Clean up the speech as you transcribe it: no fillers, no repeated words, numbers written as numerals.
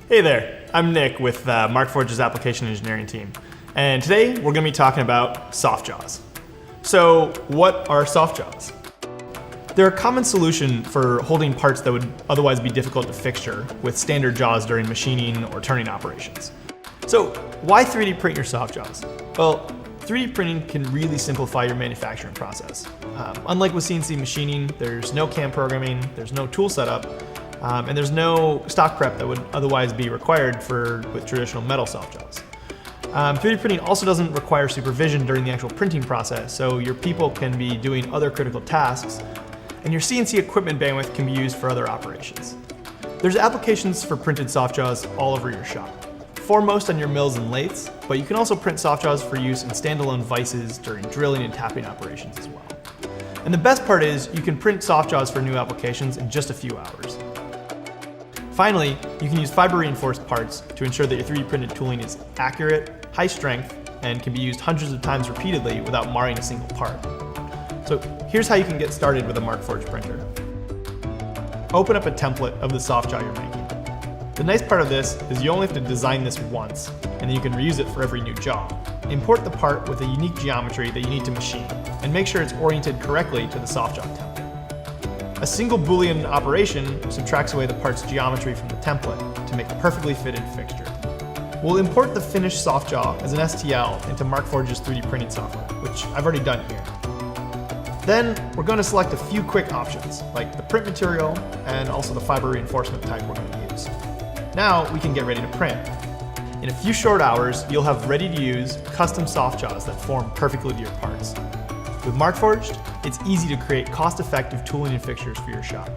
Hey there, I'm Nick with Markforged's application engineering team. And today we're going to be talking about soft jaws. So what are soft jaws? They're a common solution for holding parts that would otherwise be difficult to fixture with standard jaws during machining or turning operations. So why 3D print your soft jaws? Well, 3D printing can really simplify your manufacturing process. Unlike with CNC machining, there's no CAM programming, there's no tool setup, and there's no stock prep that would otherwise be required with traditional metal soft jaws. 3D printing also doesn't require supervision during the actual printing process, so your people can be doing other critical tasks, and your CNC equipment bandwidth can be used for other operations. There's applications for printed soft jaws all over your shop. Foremost on your mills and lathes, but you can also print soft jaws for use in standalone vices during drilling and tapping operations as well. And the best part is you can print soft jaws for new applications in just a few hours. Finally, you can use fiber reinforced parts to ensure that your 3D printed tooling is accurate, high strength, and can be used hundreds of times repeatedly without marring a single part. So here's how you can get started with a Markforged printer. Open up a template of the soft jaw you're making. The nice part of this is you only have to design this once, and then you can reuse it for every new jaw. Import the part with a unique geometry that you need to machine, and make sure it's oriented correctly to the soft jaw template. A single Boolean operation subtracts away the part's geometry from the template to make a perfectly fitted fixture. We'll import the finished soft jaw as an STL into Markforged's 3D printing software, which I've already done here. Then we're going to select a few quick options, like the print material and also the fiber reinforcement type we're going to use. Now we can get ready to print. In a few short hours, you'll have ready-to-use custom soft jaws that form perfectly to your parts. With Markforged, it's easy to create cost-effective tooling and fixtures for your shop.